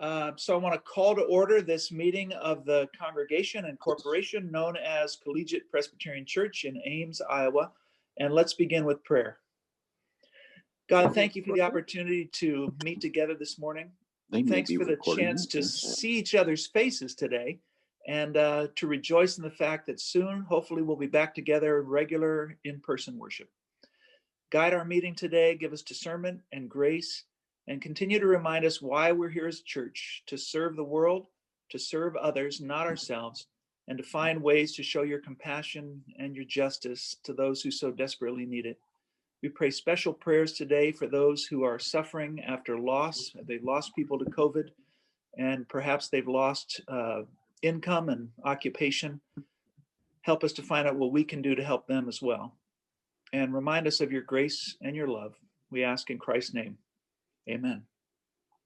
So I want to call to order this meeting of the congregation and corporation known as Collegiate Presbyterian Church in Ames, Iowa. And let's begin with prayer. God, thank you for the opportunity to meet together this morning. Thanks for the chance to see each other's faces today and to rejoice in the fact that soon, hopefully, we'll be back together in regular in-person worship. Guide our meeting today, give us discernment and grace, and continue to remind us why we're here as a church, to serve the world, to serve others, not ourselves, and to find ways to show your compassion and your justice to those who so desperately need it. We pray special prayers today for those who are suffering after loss. They've lost people to COVID, and perhaps they've lost income and occupation. Help us to find out what we can do to help them as well. And remind us of your grace and your love. We ask in Christ's name. Amen.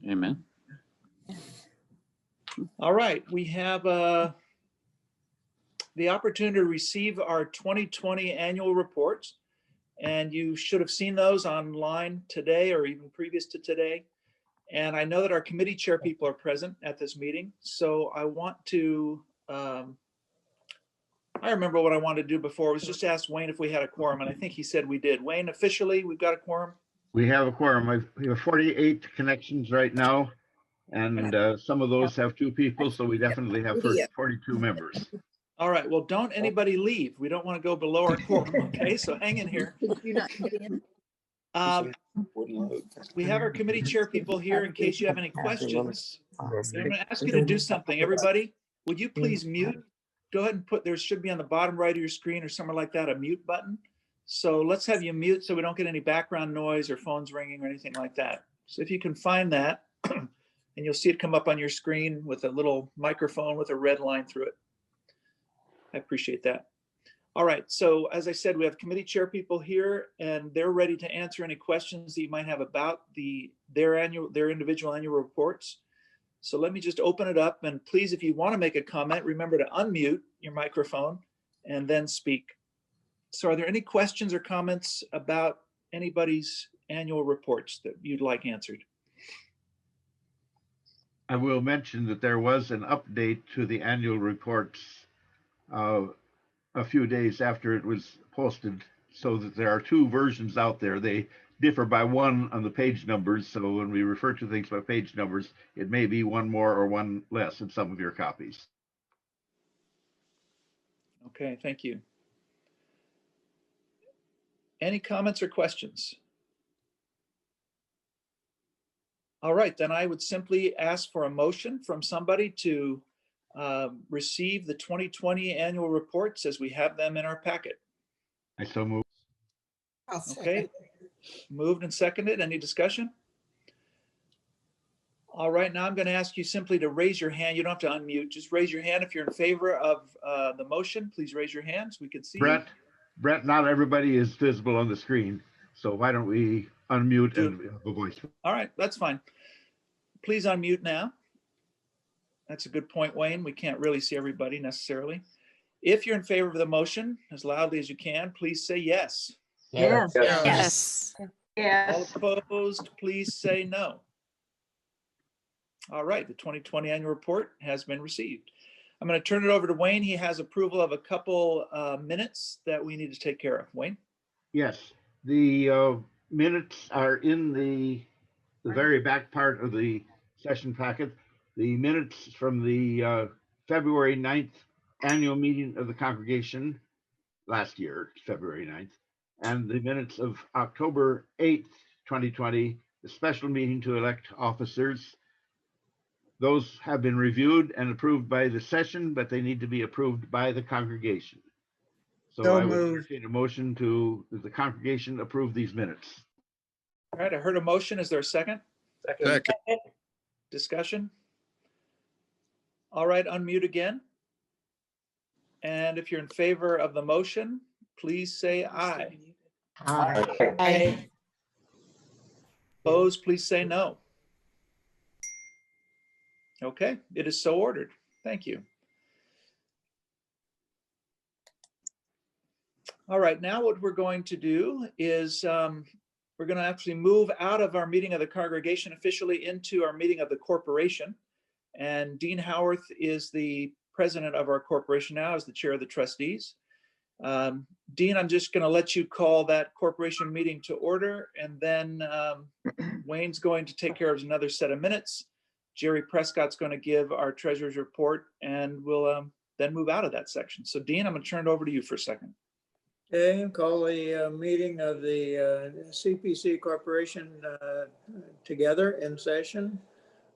Amen. All right, we have the opportunity to receive our 2020 annual reports, and you should have seen those online today or even previous to today. And I know that our committee chair people are present at this meeting, so I want to, I remember what I wanted to do before was just ask Wayne if we had a quorum, and I think he said we did. Wayne, officially, we've got a quorum? We have a quorum. We have 48 connections right now, and some of those have two people, so we definitely have 42 members. All right, well, don't anybody leave. We don't want to go below our quorum, okay? So hang in here. We have our committee chair people here in case you have any questions. I'm going to ask you to do something. Everybody, would you please mute? Go ahead and put, there should be on the bottom right of your screen or somewhere like that, a mute button. So let's have you mute so we don't get any background noise or phones ringing or anything like that. So if you can find that, and you'll see it come up on your screen with a little microphone with a red line through it. I appreciate that. All right, so as I said, we have committee chair people here, and they're ready to answer any questions that you might have about their individual annual reports. So let me just open it up, and please, if you want to make a comment, remember to unmute your microphone and then speak. So are there any questions or comments about anybody's annual reports that you'd like answered? I will mention that there was an update to the annual reports a few days after it was posted, so that there are two versions out there. They differ by one on the page numbers, so when we refer to things by page numbers, it may be one more or one less in some of your copies. Okay, thank you. Any comments or questions? All right, then I would simply ask for a motion from somebody to receive the 2020 annual reports as we have them in our packet. I so move. Okay, moved and seconded. Any discussion? All right, now I'm going to ask you simply to raise your hand. You don't have to unmute. Just raise your hand if you're in favor of the motion. Please raise your hands. We can see you. Brett, not everybody is visible on the screen, so why don't we unmute and have a voice? All right, that's fine. Please unmute now. That's a good point, Wayne. We can't really see everybody necessarily. If you're in favor of the motion, as loudly as you can, please say yes. Yes. Yes. Yes. All opposed, please say no. All right, the 2020 annual report has been received. I'm going to turn it over to Wayne. He has approval of a couple minutes that we need to take care of. Wayne? Yes, the minutes are in the very back part of the session packet. The minutes from the February 9th annual meeting of the congregation last year, February 9th, and the minutes of October 8th, 2020, the special meeting to elect officers. Those have been reviewed and approved by the session, but they need to be approved by the congregation. So I would entertain a motion to the congregation approve these minutes. All right, I heard a motion. Is there a second? Second. Discussion? All right, unmute again. And if you're in favor of the motion, please say aye. Aye. Opposed, please say no. Okay, it is so ordered. Thank you. All right, now what we're going to do is we're we're going to actually move out of our meeting of the congregation officially into our meeting of the corporation. And Dean Howarth is the president of our corporation now, as the chair of the trustees. Dean, I'm just going to let you call that corporation meeting to order, and then Wayne's going to take care of another set of minutes. Jerry Prescott's going to give our treasurer's report, and we'll then move out of that section. So Dean, I'm going to turn it over to you for a second. Okay, call the meeting of the CPC Corporation together in session.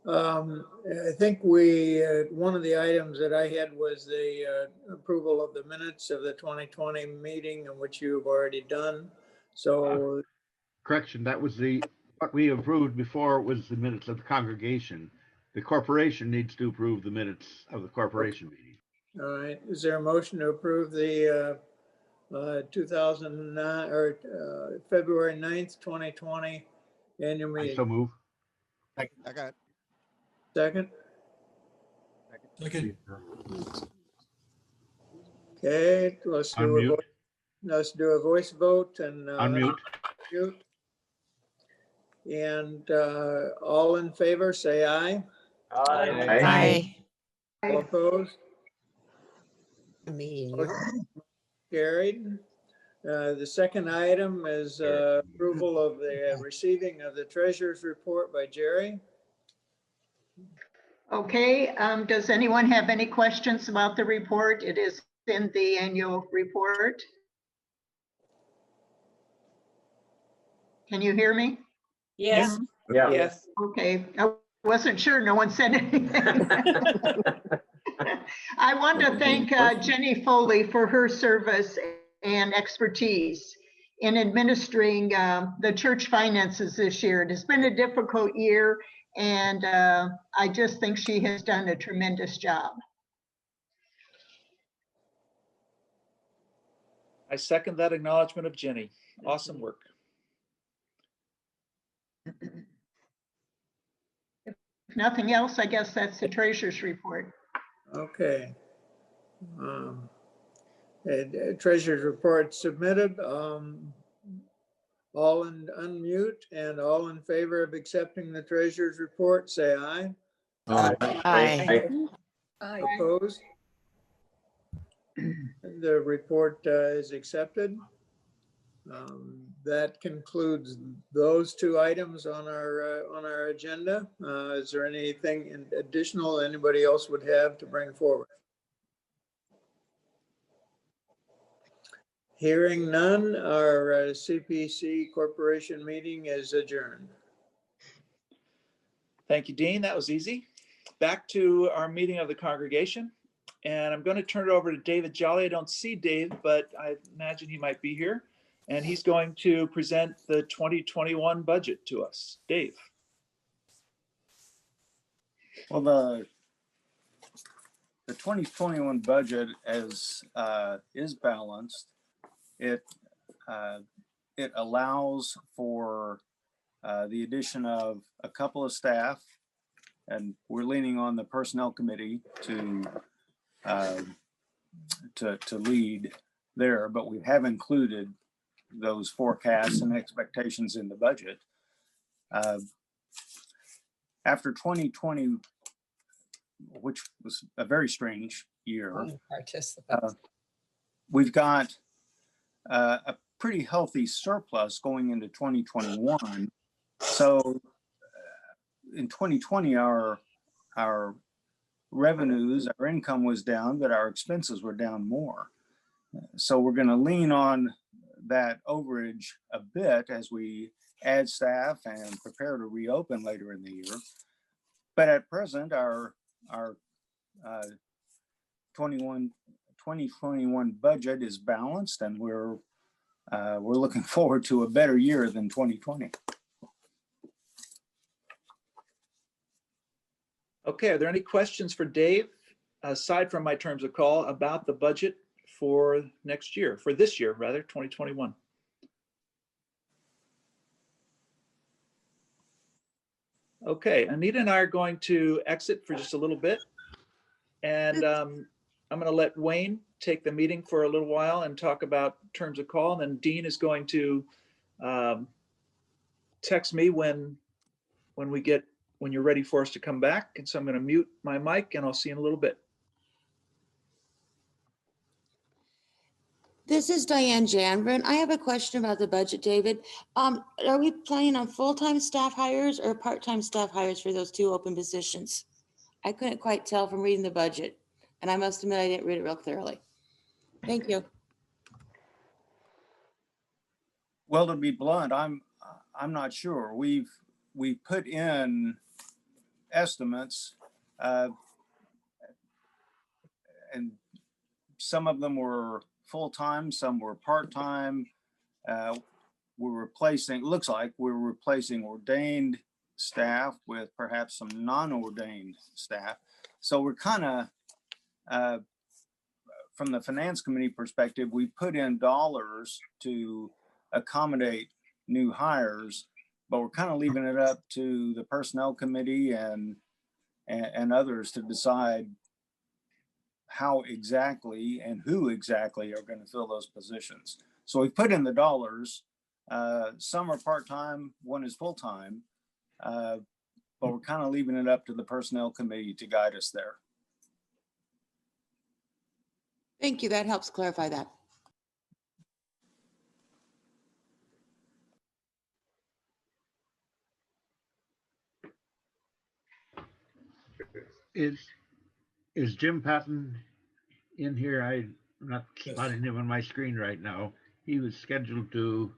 I think one of the items that I had was the approval of the minutes of the 2020 meeting, which you've already done. So Correction, that was what we approved before was the minutes of the congregation. The corporation needs to approve the minutes of the corporation meeting. all right, is there a motion to approve the 2009 or February 9th, 2020 annual I meeting? so move. Second. Second? Second. Okay, let's Unmute. do a voice vote and Unmute. mute. And all in favor, say aye. Aye. All opposed? Me. Carried. The second item is approval of the receiving of the treasurer's report by Jerry. Okay, does anyone have any questions about the report? It is in the annual report. Can you hear me? Yes. Yes. Okay, I wasn't sure, no one said anything. I want to thank Jenny Foley for her service and expertise in administering the church finances this year. It has been a difficult year, and I just think she has done a tremendous job. I second that acknowledgement of Jenny. Awesome work. If nothing else, I guess that's the treasurer's report. Okay. Treasurer's report submitted. All unmute and all in favor of accepting the treasurer's report, say aye. Aye. Opposed? The report is accepted. That concludes those two items on our agenda. Is there anything additional anybody else would have to bring forward? Hearing none, our CPC Corporation meeting is adjourned. Thank you, Dean. That was easy. Back to our meeting of the congregation. And I'm going to turn it over to David Jolly. I don't see Dave, but I imagine he might be here. And he's going to present the 2021 budget to us. Dave. Well, the 2021 budget is balanced. It allows for the addition of a couple of staff, and we're leaning on the personnel committee to lead there, but we have included those forecasts and expectations in the budget. After 2020, which was a very strange year, we've got a pretty healthy surplus going into 2021. So in 2020, our revenues, our income was down, but our expenses were down more. So we're going to lean on that overage a bit as we add staff and prepare to reopen later in the year. But at present, our 2021 budget is balanced, and we're looking forward to a better year than 2020. Okay, are there any questions for Dave, aside from my terms of call, about the budget for next year, for this year, rather, 2021? Okay, Anita and I are going to exit for just a little bit. And I'm going to let Wayne take the meeting for a little while and talk about terms of call. And then Dean is going to text me when you're ready for us to come back. And so I'm going to mute my mic and I'll see you in a little bit. This is Diane Janvrin. I have a question about the budget, David. Are we planning on full-time staff hires or part-time staff hires for those two open positions? I couldn't quite tell from reading the budget, and I must admit I didn't read it real clearly. Thank you. Well, to be blunt, I'm not sure. We've put in estimates, and some of them were full-time, some were part-time. Looks like we're replacing ordained staff with perhaps some non-ordained staff. So we're kind of, from the finance committee perspective, we put in dollars to accommodate new hires, but we're kind of leaving it up to the personnel committee and others to decide how exactly and who exactly are going to fill those positions. So we put in the dollars. Some are part-time, one is full-time, but we're kind of leaving it up to the personnel committee to guide us there. Thank you. That helps clarify that. Is Jim Patton in here? I'm not spotting him on my screen right now. He was scheduled to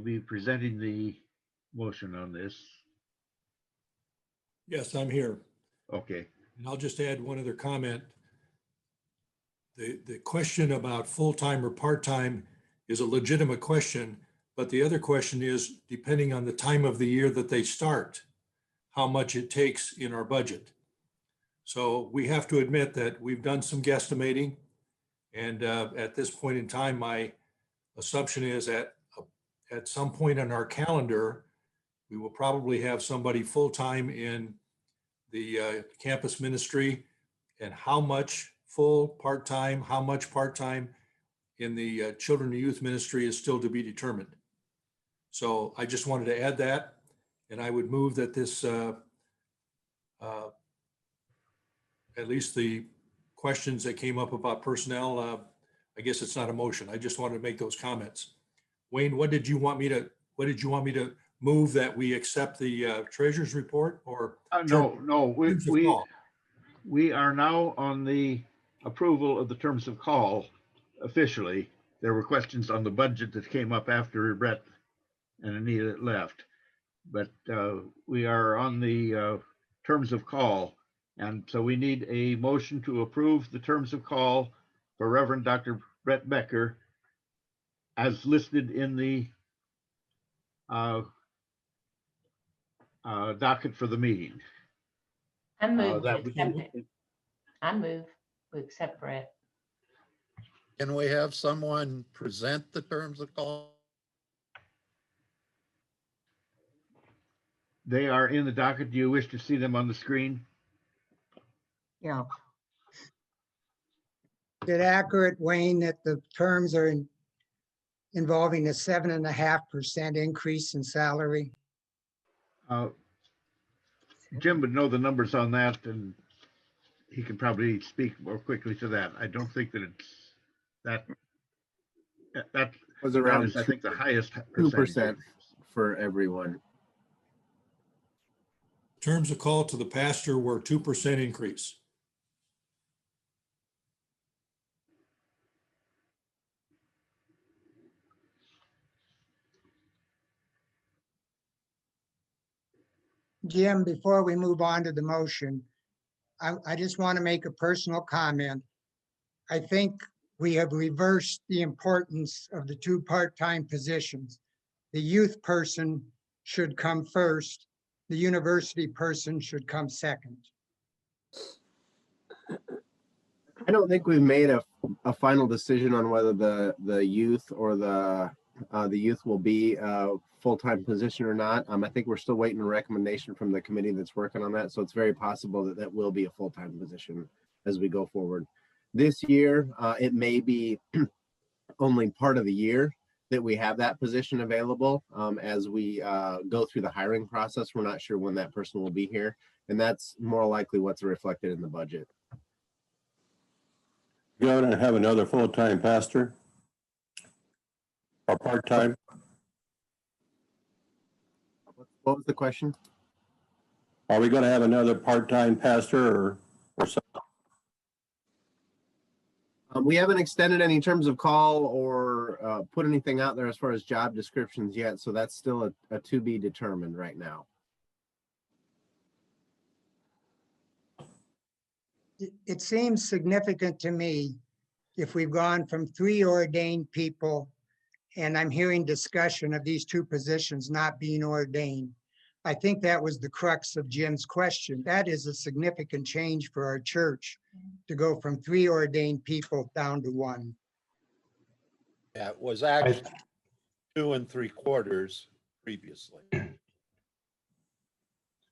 be presenting the motion on this. Yes, I'm here. Okay. And I'll just add one other comment. The question about full-time or part-time is a legitimate question, but the other question is, depending on the time of the year that they start, how much it takes in our budget. So we have to admit that we've done some guesstimating, and at this point in time, my assumption is at some point on our calendar, we will probably have somebody full-time in the campus ministry, and how much full, part-time, how much part-time in the children and youth ministry is still to be determined. So I just wanted to add that, and I would move that this, at least the questions that came up about personnel, I guess it's not a motion. I just wanted to make those comments. Wayne, what did you want me to move, that we accept the treasurer's report, or? No, we are now on the approval of the terms of call officially. There were questions on the budget that came up after Brett and Anita left, but we are on the terms of call. And so we need a motion to approve the terms of call for Reverend Dr. Brett Becker as listed in the docket for the meeting. I move to that accept it. I move to accept Brett. Can we have someone present the terms of call? They are in the docket. Do you wish to see them on the screen? Yeah. Is it accurate, Wayne, that the terms are involving a 7.5% increase in salary? Jim would know the numbers on that, and he can probably speak more quickly to that. I don't think that it's that was around, I think, the highest 2% for everyone. Terms of call to the pastor were 2% increase. Jim, before we move on to the motion, I just want to make a personal comment. I think we have reversed the importance of the two part-time positions. The youth person should come first. The university person should come second. I don't think we've made a final decision on whether the youth or the youth will be a full-time position or not. I think we're still waiting a recommendation from the committee that's working on that. So it's very possible that that will be a full-time position as we go forward. This year, it may be only part of the year that we have that position available. As we go through the hiring process, we're not sure when that person will be here. And that's more likely what's reflected in the budget. You're going to have another full-time pastor or part-time? What was the question? Are we going to have another part-time pastor or something? We haven't extended any terms of call or put anything out there as far as job descriptions yet. So that's still a to be determined right now. It seems significant to me if we've gone from 3 ordained people, and I'm hearing discussion of these 2 positions not being ordained. I think that was the crux of Jim's question. That is a significant change for our church to go from 3 ordained people down to 1. Yeah, it was actually 2 3/4 previously.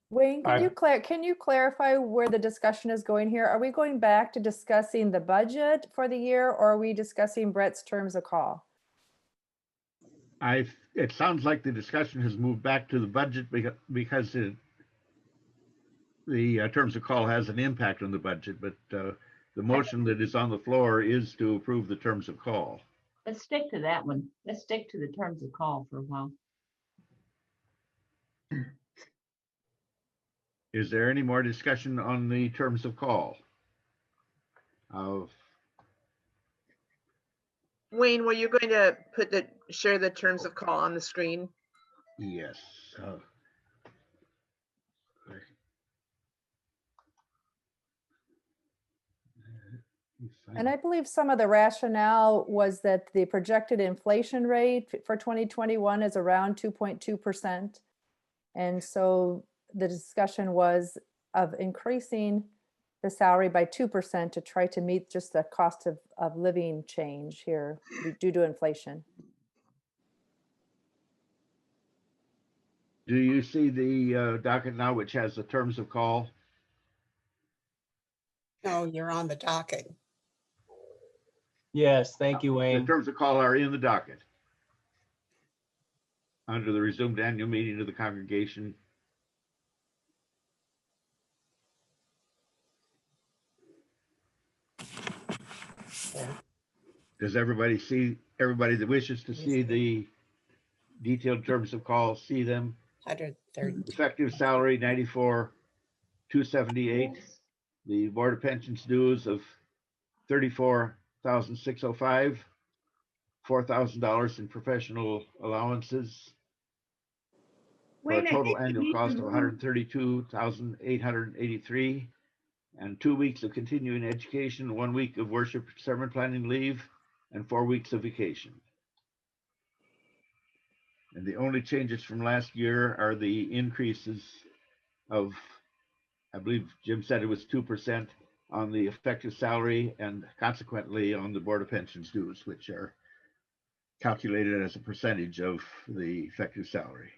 Wayne, can you clarify where the discussion is going here? Are we going back to discussing the budget for the year, or are we discussing Brett's terms of call? It sounds like the discussion has moved back to the budget because the terms of call has an impact on the budget, but the motion that is on the floor is to approve the terms of call. Let's stick to that one. Let's stick to the terms of call for a while. Is there any more discussion on the terms of call? Wayne, were you going to share the terms of call on the screen? Yes. And I believe some of the rationale was that the projected inflation rate for 2021 is around 2.2%. And so the discussion was of increasing the salary by 2% to try to meet just the cost of living change here due to inflation. Do you see the docket now, which has the terms of call? No, you're on the docket. Yes, thank you, Wayne. The terms of call are in the docket under the resumed annual meeting of the congregation. Does everybody that wishes to see the detailed terms of call, see them? 130. Effective salary, $94,278. The Board of Pensions dues of $34,605. $4,000 in professional allowances. For a total annual cost of $132,883. And 2 weeks of continuing education, 1 week of worship sermon planning leave, and 4 weeks of vacation. And the only changes from last year are the increases of, I believe Jim said it was 2% on the effective salary and consequently on the Board of Pensions dues, which are calculated as a percentage of the effective salary.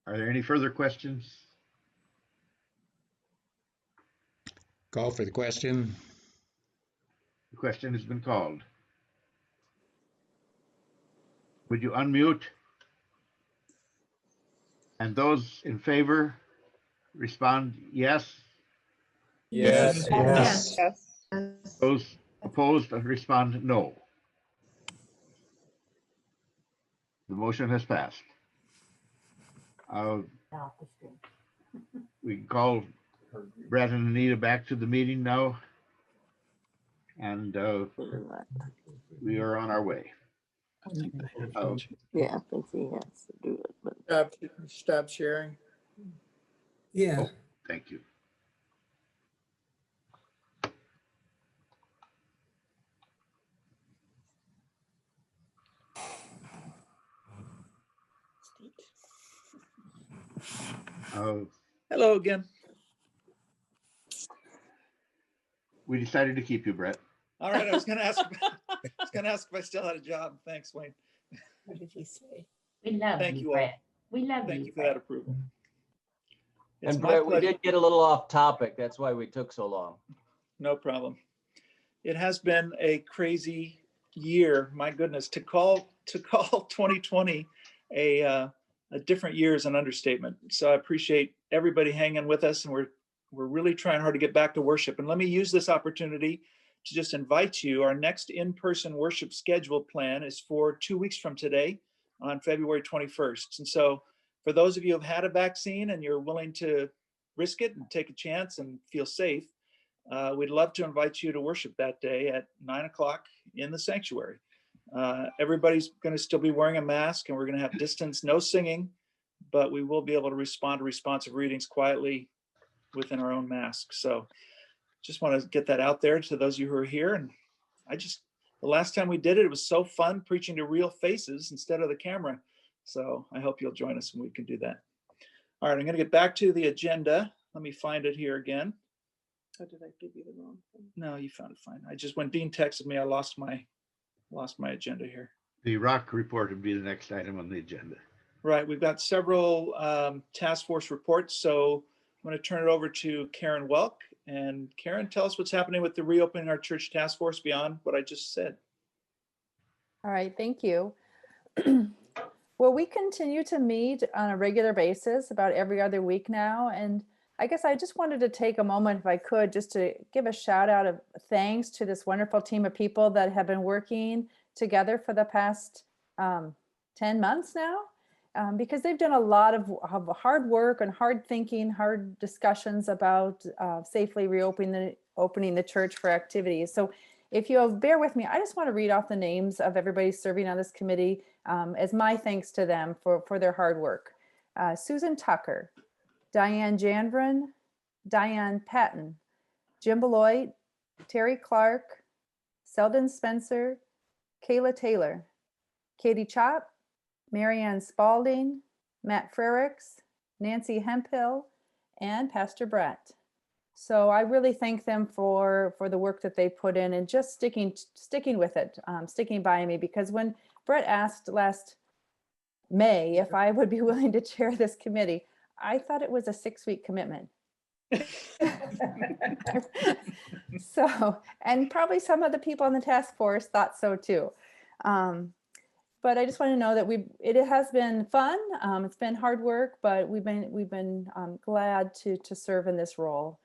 Are there any further questions? Call for the question. The question has been called. Would you unmute? And those in favor respond yes. Yes. Yes. Those opposed respond no. The motion has passed. We can call Brett and Anita back to the meeting now. And we are on our way. Yeah, I think he has to do it, but Stop sharing. Yeah. Oh, thank you. Hello again. We decided to keep you, Brett. All right, I was gonna ask if I still had a job. Thanks, Wayne. What did he say? We love Thank you, you all. Brett. We love you. Thank you for that approval. It's And my Brett, we pleasure. did get a little off topic. That's why we took so long. No problem. It has been a crazy year. My goodness, to call 2020 a different year is an understatement. So I appreciate everybody hanging with us, and we're really trying hard to get back to worship. And let me use this opportunity to just invite you. Our next in-person worship schedule plan is for 2 weeks from today on February 21st. And so for those of you who have had a vaccine and you're willing to risk it and take a chance and feel safe, we'd love to invite you to worship that day at 9 o'clock in the sanctuary. Everybody's going to still be wearing a mask, and we're going to have distance, no singing, but we will be able to respond to responsive readings quietly within our own masks. So just want to get that out there to those of you who are here. And the last time we did it, it was so fun preaching to real faces instead of the camera. So I hope you'll join us and we can do that. All right, I'm going to get back to the agenda. Let me find it here again. Oh, did I give you the wrong thing? No, you found it fine. When Dean texted me, I lost my agenda here. The rock report would be the next item on the agenda. Right, we've got several task force reports. So I'm going to turn it over to Karen Welk. And Karen, tell us what's happening with the reopening our church task force beyond what I just said. All right, thank you. Well, we continue to meet on a regular basis about every other week now. And I guess I just wanted to take a moment, if I could, just to give a shout out of thanks to this wonderful team of people that have been working together for the past 10 months now, because they've done a lot of hard work and hard thinking, hard discussions about safely reopening the church for activities. So if you'll bear with me, I just want to read off the names of everybody serving on this committee as my thanks to them for their hard work. Susan Tucker, Diane Janvrin, Diane Patton, Jim Beloit, Terry Clark, Sheldon Spencer, Kayla Taylor, Katie Chop, Marianne Spalding, Matt Frericks, Nancy Hemphill, and Pastor Brett. So I really thank them for the work that they put in and just sticking with it, sticking by me, because when Brett asked last May if I would be willing to chair this committee, I thought it was a 6-week commitment. So, and probably some of the people on the task force thought so too. But I just want to know that it has been fun. It's been hard work, but we've been glad to serve in this role.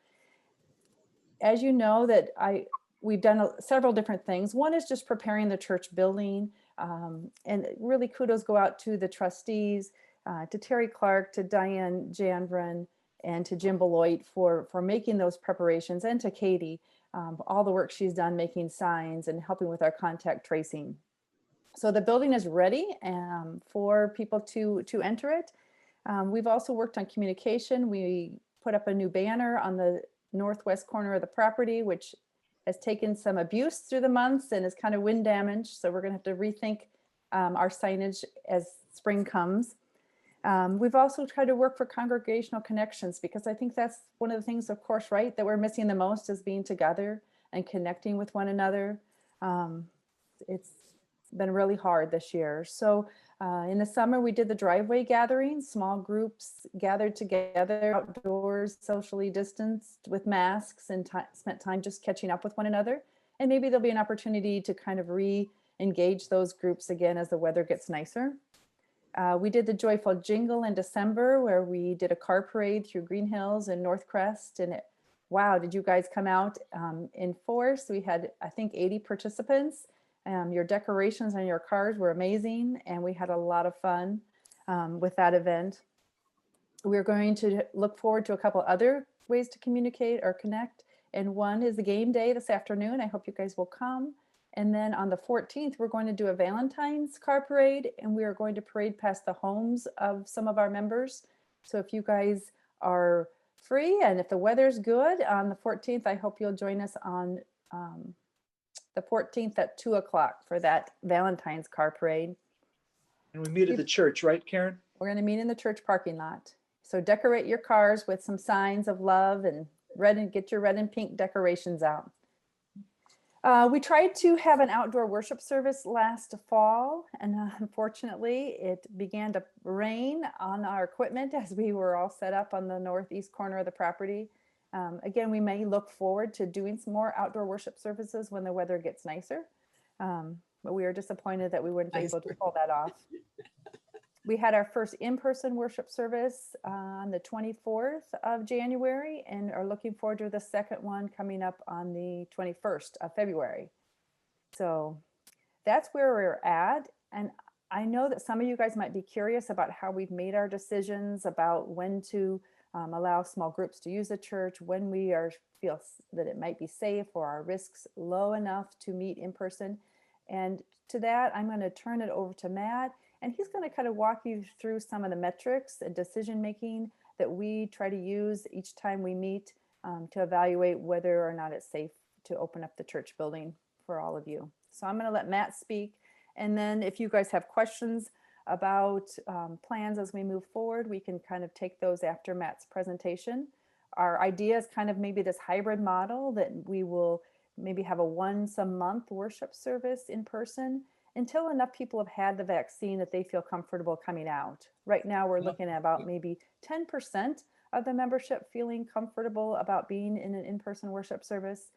As you know, that we've done several different things. One is just preparing the church building, and really kudos go out to the trustees, to Terry Clark, to Diane Janvrin, and to Jim Beloit for making those preparations, and to Katie, all the work she's done making signs and helping with our contact tracing. So the building is ready for people to enter it. We've also worked on communication. We put up a new banner on the northwest corner of the property, which has taken some abuse through the months and is kind of wind damaged. So we're going to have to rethink our signage as spring comes. We've also tried to work for congregational connections, because I think that's one of the things, of course, right, that we're missing the most is being together and connecting with one another. It's been really hard this year. So in the summer, we did the driveway gatherings. Small groups gathered together outdoors, socially distanced with masks, and spent time just catching up with one another. And maybe there'll be an opportunity to kind of re-engage those groups again as the weather gets nicer. We did the Joyful Jingle in December, where we did a car parade through Green Hills and North Crest. And wow, did you guys come out in force? We had, I think, 80 participants. Your decorations on your cars were amazing, and we had a lot of fun with that event. We're going to look forward to a couple other ways to communicate or connect. And one is the game day this afternoon. I hope you guys will come. And then on the 14th, we're going to do a Valentine's car parade, and we are going to parade past the homes of some of our members. So if you guys are free and if the weather's good on the 14th, I hope you'll join us on the 14th at 2 o'clock for that Valentine's car parade. And we meet at the church, right, Karen? We're going to meet in the church parking lot. So decorate your cars with some signs of love and red, and get your red and pink decorations out. We tried to have an outdoor worship service last fall, and unfortunately, it began to rain on our equipment as we were all set up on the northeast corner of the property. Again, we may look forward to doing some more outdoor worship services when the weather gets nicer, but we are disappointed that we wouldn't be able to pull that off. We had our first in-person worship service on the 24th of January and are looking forward to the second one coming up on the 21st of February. So that's where we're at. And I know that some of you guys might be curious about how we've made our decisions about when to allow small groups to use the church, when we feel that it might be safe or our risks low enough to meet in person. And to that, I'm going to turn it over to Matt. And he's going to kind of walk you through some of the metrics and decision making that we try to use each time we meet to evaluate whether or not it's safe to open up the church building for all of you. So I'm going to let Matt speak. And then if you guys have questions about plans as we move forward, we can kind of take those after Matt's presentation. Our idea is kind of maybe this hybrid model that we will maybe have a once a month worship service in person until enough people have had the vaccine that they feel comfortable coming out. Right now, we're looking at about maybe 10% of the membership feeling comfortable about being in an in-person worship service.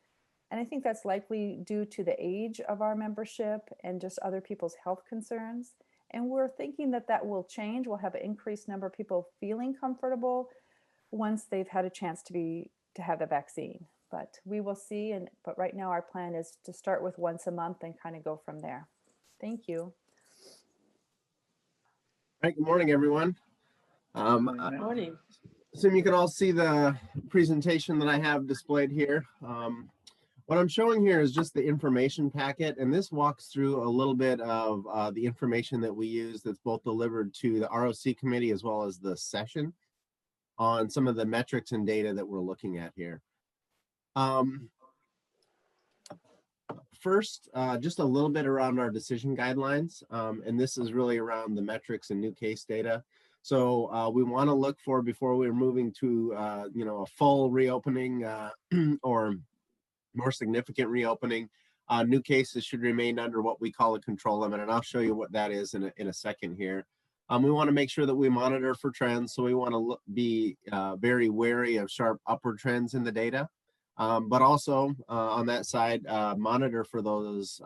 And I think that's likely due to the age of our membership and just other people's health concerns. And we're thinking that that will change. We'll have an increased number of people feeling comfortable once they've had a chance to have the vaccine. But we will see. But right now, our plan is to start with once a month and kind of go from there. Thank you. All right, good morning, everyone. Morning. Assume you can all see the presentation that I have displayed here. What I'm showing here is just the information packet, and this walks through a little bit of the information that we use that's both delivered to the ROC committee as well as the session on some of the metrics and data that we're looking at here. First, just a little bit around our decision guidelines, and this is really around the metrics and new case data. So we want to look for, before we're moving to a full reopening or more significant reopening, new cases should remain under what we call a control limit, and I'll show you what that is in a second here. We want to make sure that we monitor for trends, so we want to be very wary of sharp upward trends in the data. But also on that side, monitor for those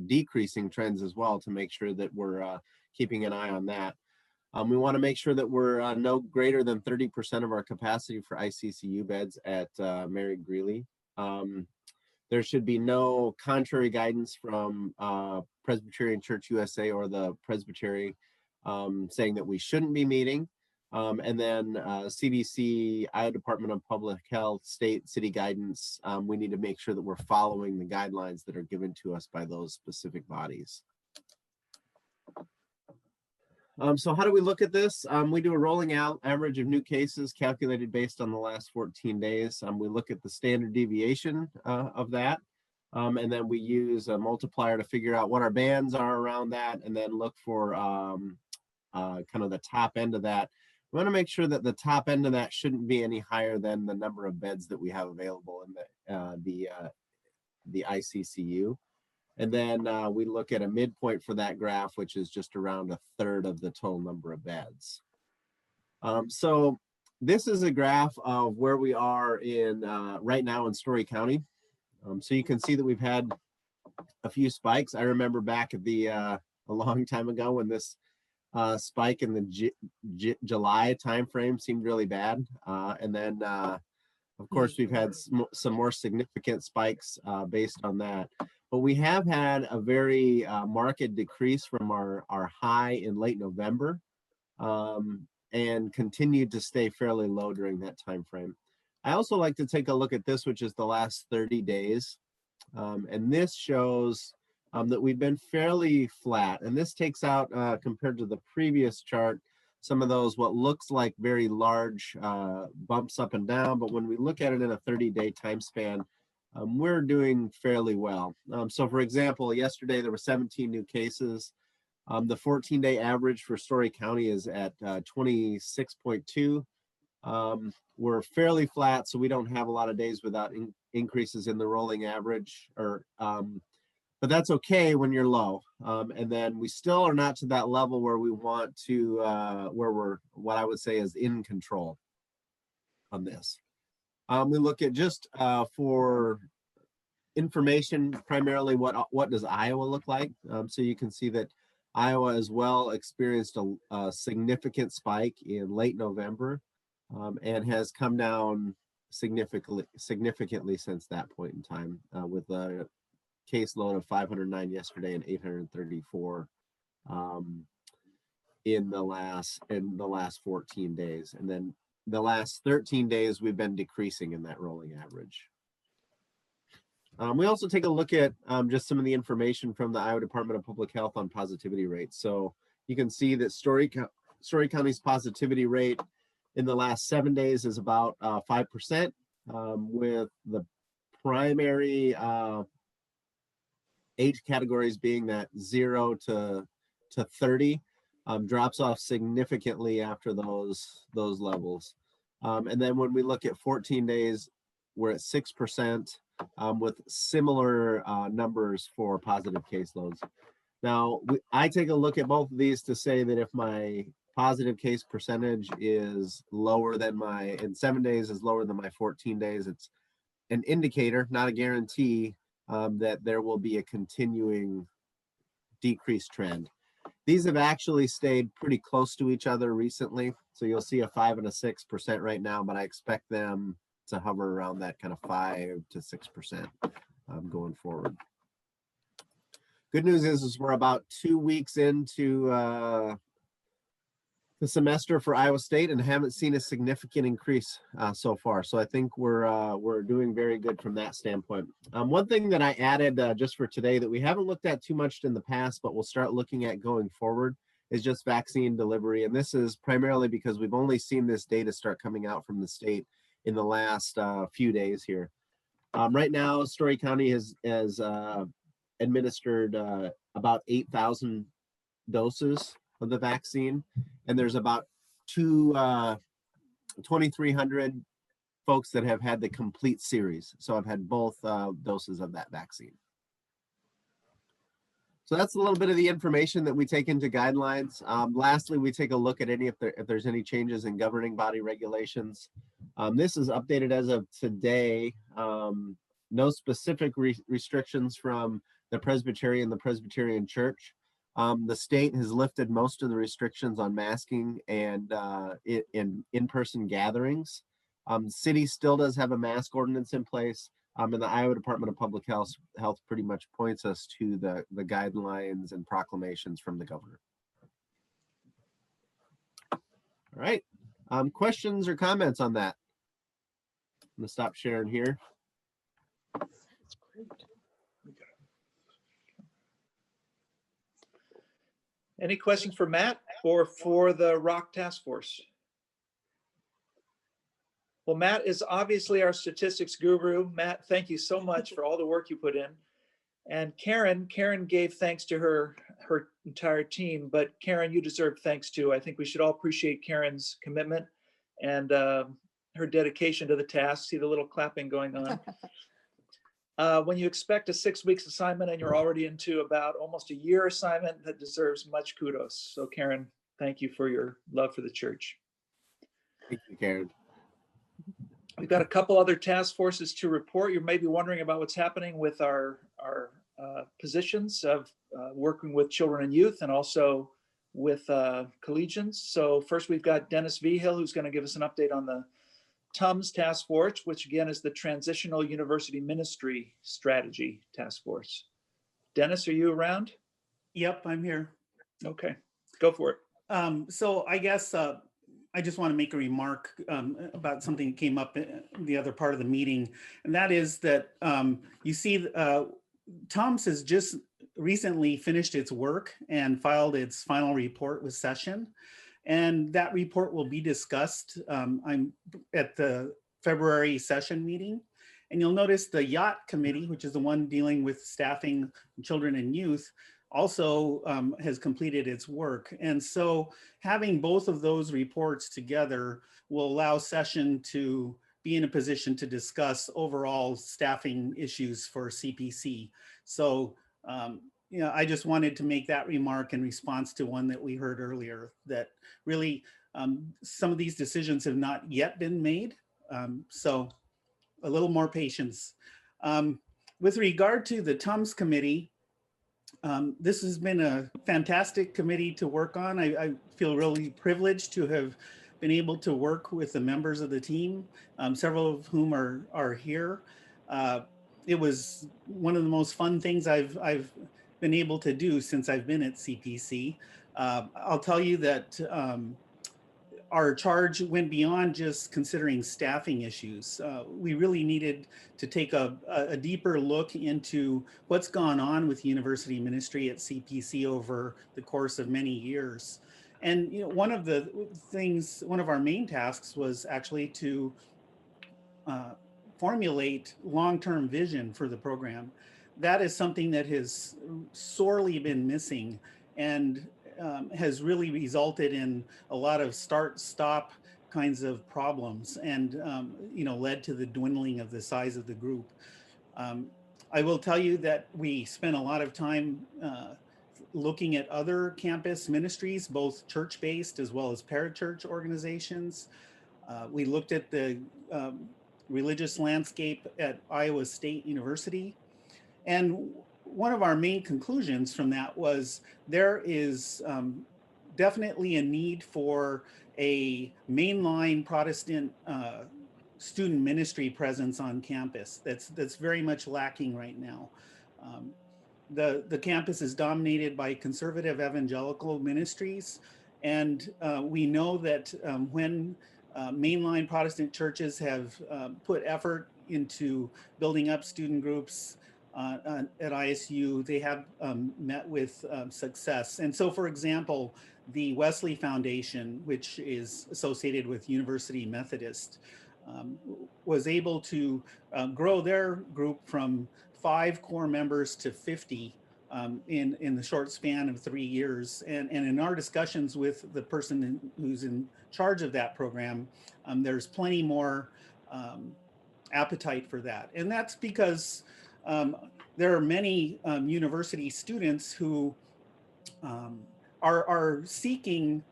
decreasing trends as well to make sure that we're keeping an eye on that. We want to make sure that we're no greater than 30% of our capacity for ICCU beds at Mary Greeley. There should be no contrary guidance from Presbyterian Church USA or the Presbytery saying that we shouldn't be meeting. And then CDC, Iowa Department of Public Health, state, city guidance, we need to make sure that we're following the guidelines that are given to us by those specific bodies. So how do we look at this? We do a rolling out average of new cases calculated based on the last 14 days. We look at the standard deviation of that. And then we use a multiplier to figure out what our bands are around that, and then look for kind of the top end of that. We want to make sure that the top end of that shouldn't be any higher than the number of beds that we have available in the ICCU. And then we look at a midpoint for that graph, which is just around a third of the total number of beds. So this is a graph of where we are in right now in Story County. So you can see that we've had a few spikes. I remember back at a long time ago when this spike in the July timeframe seemed really bad. And then, of course, we've had some more significant spikes based on that. But we have had a very marked decrease from our high in late November and continued to stay fairly low during that time frame. I also like to take a look at this, which is the last 30 days. And this shows that we've been fairly flat. And this takes out, compared to the previous chart, some of those what looks like very large bumps up and down. But when we look at it in a 30-day time span, we're doing fairly well. So for example, yesterday there were 17 new cases. The 14-day average for Story County is at 26.2. We're fairly flat, so we don't have a lot of days without increases in the rolling average, or but that's okay when you're low. And then we still are not to that level where we want to, where we're, what I would say is in control on this. We look at just for information, primarily what does Iowa look like? So you can see that Iowa as well experienced a significant spike in late November and has come down significantly since that point in time, with a caseload of 509 yesterday and 834 in the last 14 days. And then the last 13 days, we've been decreasing in that rolling average. We also take a look at just some of the information from the Iowa Department of Public Health on positivity rates. So you can see that Story County's positivity rate in the last 7 days is about 5%, with the primary age categories being that 0 to 30, drops off significantly after those levels. And then when we look at 14 days, we're at 6%, with similar numbers for positive caseloads. Now, I take a look at both of these to say that if my positive case percentage is lower than in 7 days is lower than my 14 days, it's an indicator, not a guarantee, that there will be a continuing decrease trend. These have actually stayed pretty close to each other recently. So you'll see a 5 and a 6% right now, but I expect them to hover around that kind of 5 to 6% going forward. Good news is we're about 2 weeks into the semester for Iowa State and haven't seen a significant increase so far. So I think we're doing very good from that standpoint. One thing that I added just for today that we haven't looked at too much in the past, but we'll start looking at going forward, is just vaccine delivery. And this is primarily because we've only seen this data start coming out from the state in the last few days here. Right now, Story County has administered about 8,000 doses of the vaccine, and there's about 2,300 folks that have had the complete series. So I've had both doses of that vaccine. So that's a little bit of the information that we take into guidelines. Lastly, we take a look at if there's any changes in governing body regulations. This is updated as of today. No specific restrictions from the Presbyterian Church. The state has lifted most of the restrictions on masking and in-person gatherings. The city still does have a mask ordinance in place. And the Iowa Department of Public Health pretty much points us to the guidelines and proclamations from the governor. All right. Questions or comments on that? I'm gonna stop sharing here. That's great. Any questions for Matt or for the ROC task force? Well, Matt is obviously our statistics guru. Matt, thank you so much for all the work you put in. And Karen gave thanks to her entire team, but Karen, you deserve thanks too. I think we should all appreciate Karen's commitment and her dedication to the task. See the little clapping going on. When you expect a 6 weeks assignment and you're already into about almost a year assignment, that deserves much kudos. So Karen, thank you for your love for the church. Thank you, Karen. We've got a couple other task forces to report. You may be wondering about what's happening with our positions of working with children and youth and also with collegians. So first we've got Dennis Vigil, who's going to give us an update on the TUMS task force, which again is the Transitional University Ministry Strategy Task Force. Dennis, are you around? Yep, I'm here. Okay, go for it. So I guess I just want to make a remark about something that came up in the other part of the meeting, and that is that you see TUMS has just recently finished its work and filed its final report with session. And that report will be discussed I'm at the February session meeting. And you'll notice the Yacht Committee, which is the one dealing with staffing children and youth, also has completed its work. And so having both of those reports together will allow session to be in a position to discuss overall staffing issues for CPC. So, you know, I just wanted to make that remark in response to one that we heard earlier, that really some of these decisions have not yet been made. So a little more patience. With regard to the TUMS committee, this has been a fantastic committee to work on. I feel really privileged to have been able to work with the members of the team, several of whom are here. It was one of the most fun things I've been able to do since I've been at CPC. I'll tell you that our charge went beyond just considering staffing issues. We really needed to take a deeper look into what's gone on with university ministry at CPC over the course of many years. And you know, one of our main tasks was actually to formulate long-term vision for the program. That is something that has sorely been missing, and has really resulted in a lot of start-stop kinds of problems, and you know, led to the dwindling of the size of the group. I will tell you that we spent a lot of time looking at other campus ministries, both church-based as well as parachurch organizations. We looked at the religious landscape at Iowa State University, and one of our main conclusions from that was there is definitely a need for a mainline Protestant student ministry presence on campus. That's very much lacking right now. The campus is dominated by conservative evangelical ministries, and we know that when mainline Protestant churches have put effort into building up student groups at ISU, they have met with success. And so, for example, the Wesley Foundation, which is associated with University Methodist, was able to grow their group from 5 core members to 50 in the short span of 3 years. And in our discussions with the person who's in charge of that program, there's plenty more appetite for that. And that's because there are many university students who are seeking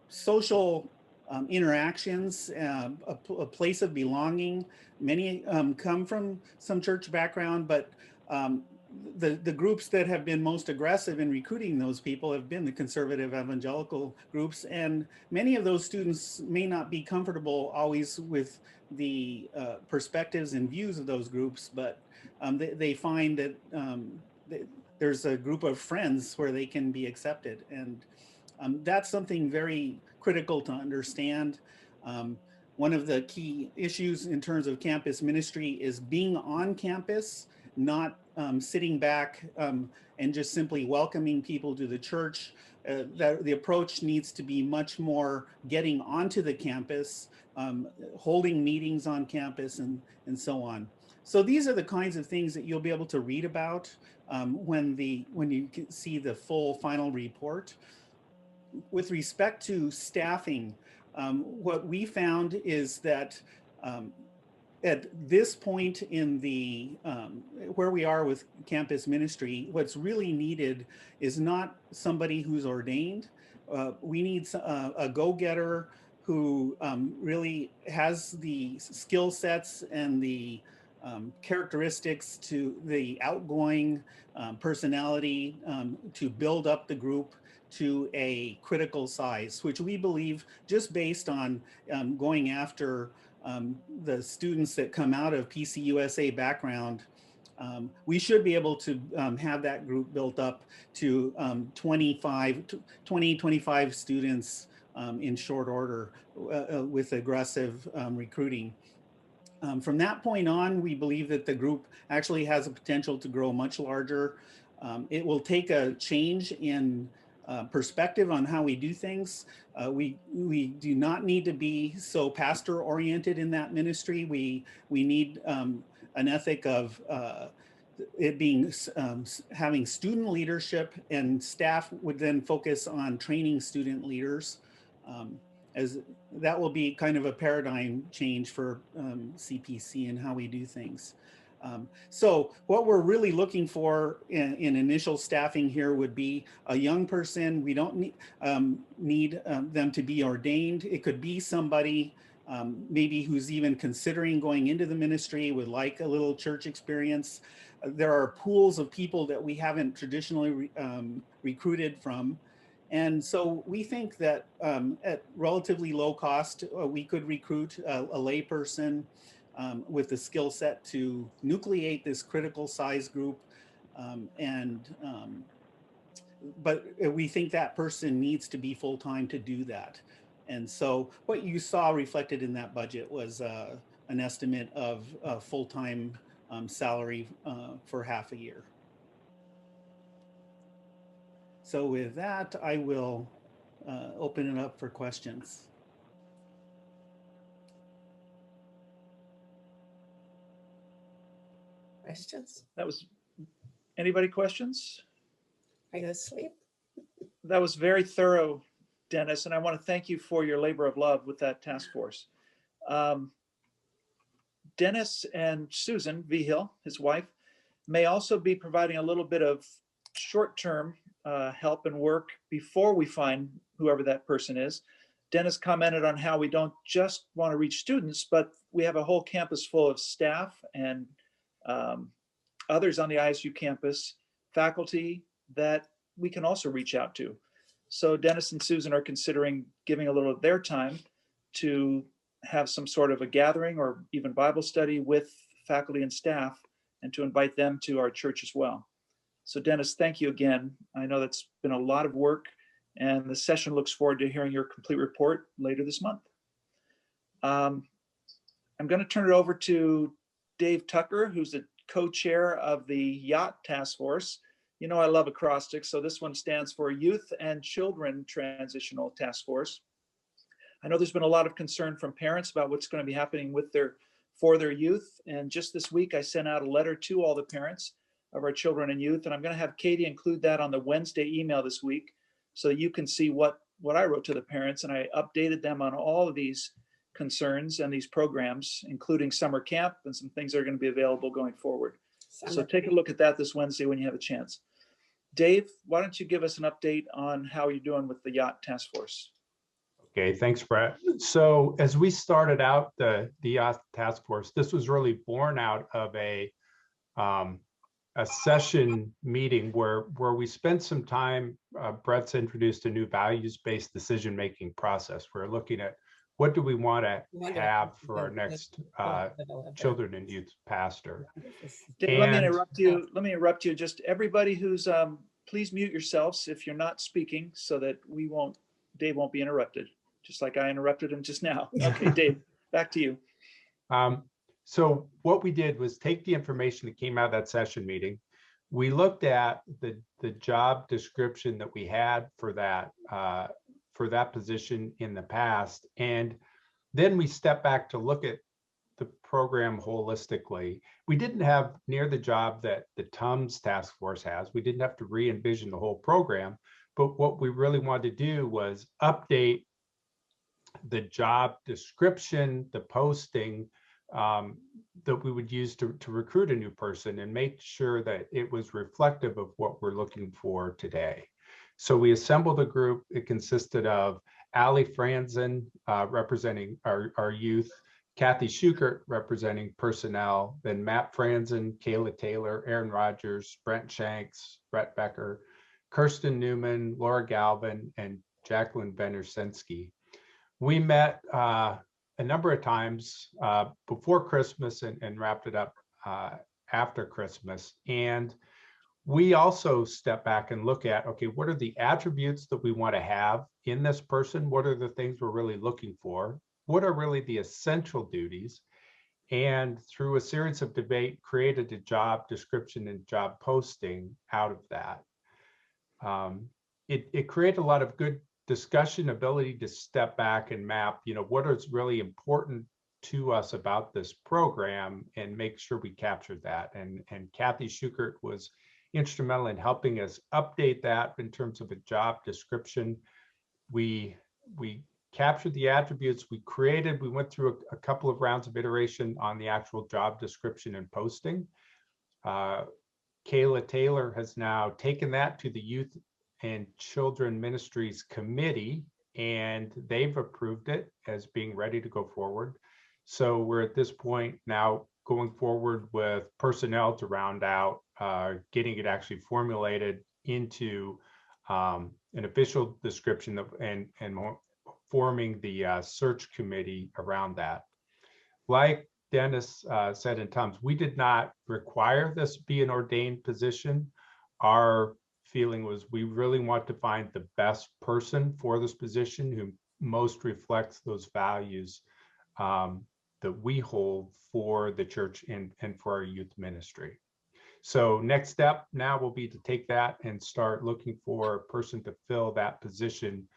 social interactions, a place of belonging. Many come from some church background, but the groups that have been most aggressive in recruiting those people have been the conservative evangelical groups. And many of those students may not be comfortable always with the perspectives and views of those groups, but they find that there's a group of friends where they can be accepted. And that's something very critical to understand. One of the key issues in terms of campus ministry is being on campus, not sitting back and just simply welcoming people to the church. The approach needs to be much more getting onto the campus, holding meetings on campus, and so on. So these are the kinds of things that you'll be able to read about when you see the full final report. With respect to staffing, what we found is that at this point in the where we are with campus ministry, what's really needed is not somebody who's ordained. We need a go-getter who really has the skill sets and the characteristics, to the outgoing personality, to build up the group to a critical size, which we believe, just based on going after the students that come out of PCUSA background, we should be able to have that group built up to 25 students in short order with aggressive recruiting. From that point on, we believe that the group actually has a potential to grow much larger. It will take a change in perspective on how we do things. We do not need to be so pastor oriented in that ministry. We need an ethic of it being having student leadership, and staff would then focus on training student leaders. as that will be kind of a paradigm change for CPC and how we do things. So what we're really looking for in initial staffing here would be a young person. We don't need them to be ordained. It could be somebody maybe who's even considering going into the ministry, would like a little church experience. There are pools of people that we haven't traditionally recruited from. And so we think that at relatively low cost, we could recruit a lay person with the skill set to nucleate this critical size group. But we think that person needs to be full-time to do that. And so what you saw reflected in that budget was an estimate of a full-time salary for half a year. So with that, I will open it up for questions. Questions? That was, anybody questions? Are you asleep? That was very thorough, Dennis, and I want to thank you for your labor of love with that task force. Dennis and Susan Vigil, his wife, may also be providing a little bit of short-term help and work before we find whoever that person is. Dennis commented on how we don't just want to reach students, but we have a whole campus full of staff and others on the ISU campus, faculty that we can also reach out to. So Dennis and Susan are considering giving a little of their time to have some sort of a gathering or even Bible study with faculty and staff, and to invite them to our church as well. So Dennis, thank you again. I know that's been a lot of work, and the session looks forward to hearing your complete report later this month. I'm going to turn it over to Dave Tucker, who's the co-chair of the Yacht Task Force. You know I love acrostics, so this one stands for Youth and Children Transitional Task Force. I know there's been a lot of concern from parents about what's going to be happening with for their youth. And just this week, I sent out a letter to all the parents of our children and youth. And I'm going to have Katie include that on the Wednesday email this week so that you can see what I wrote to the parents. And I updated them on all of these concerns and these programs, including summer camp and some things that are going to be available going forward. So take a look at that this Wednesday when you have a chance. Dave, why don't you give us an update on how you're doing with the Yacht Task Force? Okay, thanks, Brett. So as we started out the Yacht Task Force, this was really born out of a session meeting where we spent some time. Brett's introduced a new values-based decision-making process. We're looking at what do we want to have for our next children and youth pastor. Dave, let me interrupt you. Just everybody who's please mute yourselves if you're not speaking, so that Dave won't be interrupted, just like I interrupted him just now. Okay, Dave, back to you. So what we did was take the information that came out of that session meeting. We looked at the job description that we had for that position in the past, and then we stepped back to look at the program holistically. We didn't have near the job that the TUMS task force has. We didn't have to re-envision the whole program, but what we really wanted to do was update the job description, the posting that we would use to recruit a new person, and make sure that it was reflective of what we're looking for today. So we assembled a group. It consisted of Ali Franzen representing our youth, Kathy Schukert representing personnel, then Matt Franzen, Kayla Taylor, Aaron Rogers, Brent Shanks, Brett Becker, Kirsten Newman, Laura Galvin, and Jacqueline Venersinski. We met a number of times before Christmas and wrapped it up after Christmas. And we also step back and look at, okay, what are the attributes that we want to have in this person? What are the things we're really looking for? What are really the essential duties? And through a series of debate, created a job description and job posting out of that. It created a lot of good discussion, ability to step back and map, what is really important to us about this program and make sure we capture that. And Kathy Schukert was instrumental in helping us update that in terms of a job description. We captured the attributes we created. We went through a couple of rounds of iteration on the actual job description and posting. Kayla Taylor has now taken that to the Youth and Children Ministries Committee, and they've approved it as being ready to go forward. So we're at this point now going forward with personnel to round out, getting it actually formulated into an official description of, and forming the search committee around that. Like Dennis said in Tom's, we did not require this be an ordained position. Our feeling was we really want to find the best person for this position who most reflects those values that we hold for the church and for our youth ministry. So next step now will be to take that and start looking for a person to fill that position.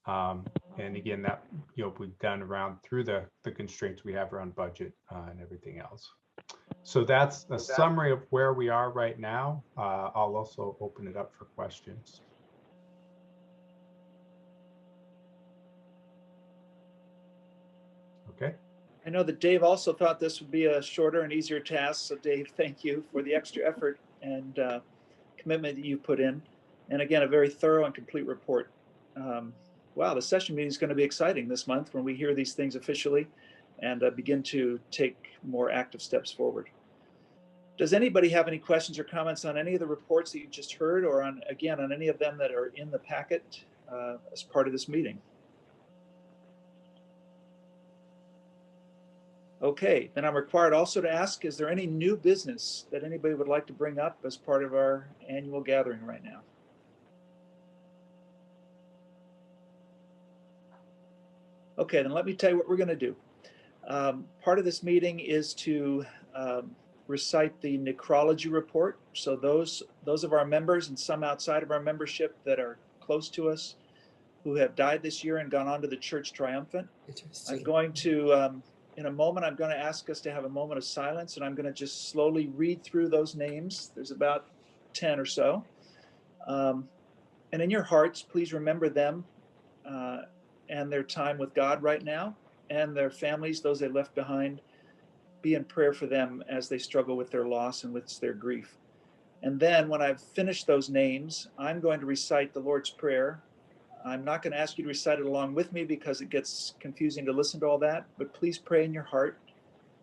And again, that we've done around through the constraints we have around budget and everything else. So that's a summary of where we are right now. I'll also open it up for questions. Okay. I know that Dave also thought this would be a shorter and easier task. So Dave, thank you for the extra effort and commitment that you put in. And again, a very thorough and complete report. Wow, the session meeting is going to be exciting this month when we hear these things officially and begin to take more active steps forward. Does anybody have any questions or comments on any of the reports that you just heard, or on any of them that are in the packet as part of this meeting? Okay, then I'm required also to ask, is there any new business that anybody would like to bring up as part of our annual gathering right now? Okay, then let me tell you what we're going to do. Part of this meeting is to recite the necrology report. So those of our members and some outside of our membership that are close to us who have died this year and gone on to the church triumphant. I'm going to, in a moment, I'm going to ask us to have a moment of silence, and I'm going to just slowly read through those names. There's about 10 or so. And in your hearts, please remember them and their time with God right now, and their families, those they left behind. Be in prayer for them as they struggle with their loss and with their grief. And then when I've finished those names, I'm going to recite the Lord's Prayer. I'm not going to ask you to recite it along with me because it gets confusing to listen to all that, but please pray in your heart,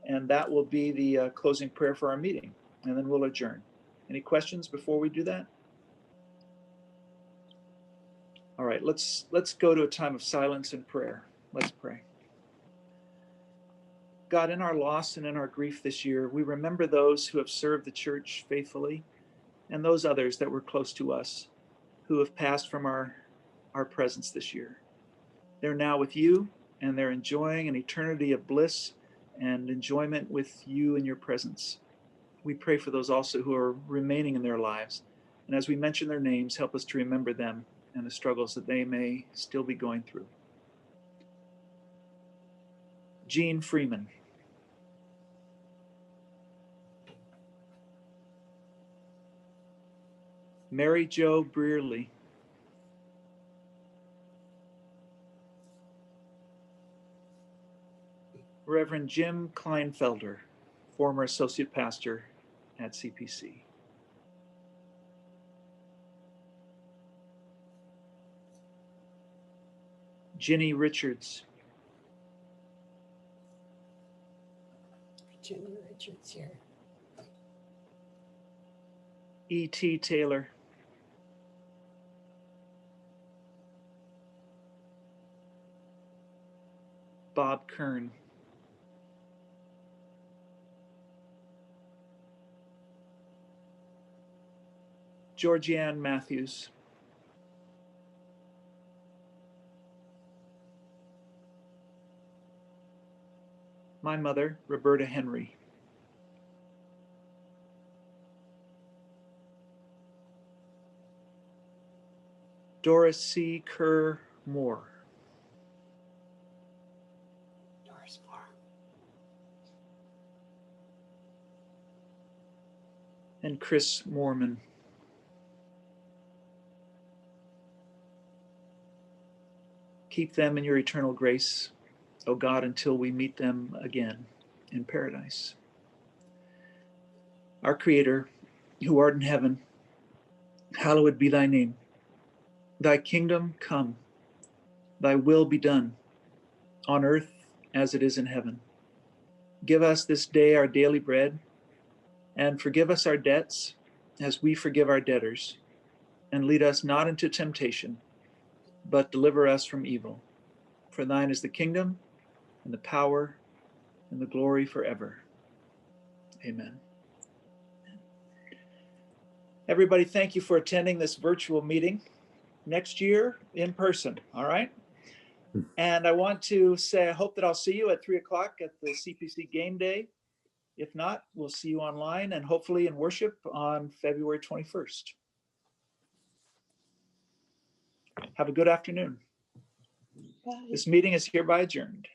and that will be the closing prayer for our meeting, and then we'll adjourn. Any questions before we do that? All right, let's go to a time of silence and prayer. Let's pray. God, in our loss and in our grief this year, we remember those who have served the church faithfully and those others that were close to us who have passed from our presence this year. They're now with you, and they're enjoying an eternity of bliss and enjoyment with you in your presence. We pray for those also who are remaining in their lives. And as we mention their names, help us to remember them and the struggles that they may still be going through. Jean Freeman. Mary Jo Brearley. Reverend Jim Kleinfelder, former associate pastor at CPC. Ginny Richards. Jenny Richards here. E.T. Taylor. Bob Kern. Georgianne Matthews. My mother, Roberta Henry. Doris C. Kerr Moore. Doris Moore. And Chris Moorman. Keep them in your eternal grace, O God, until we meet them again in paradise. Our Creator, who art in heaven, hallowed be thy name. Thy kingdom come, thy will be done, on earth as it is in heaven. Give us this day our daily bread, and forgive us our debts as we forgive our debtors. And lead us not into temptation, but deliver us from evil. For thine is the kingdom, and the power, and the glory forever. Amen. Everybody, thank you for attending this virtual meeting. Next year, in person, all right? And I want to say, I hope that I'll see you at 3 o'clock at the CPC game day. If not, we'll see you online and hopefully in worship on February 21st. Have a good afternoon. This meeting is hereby adjourned.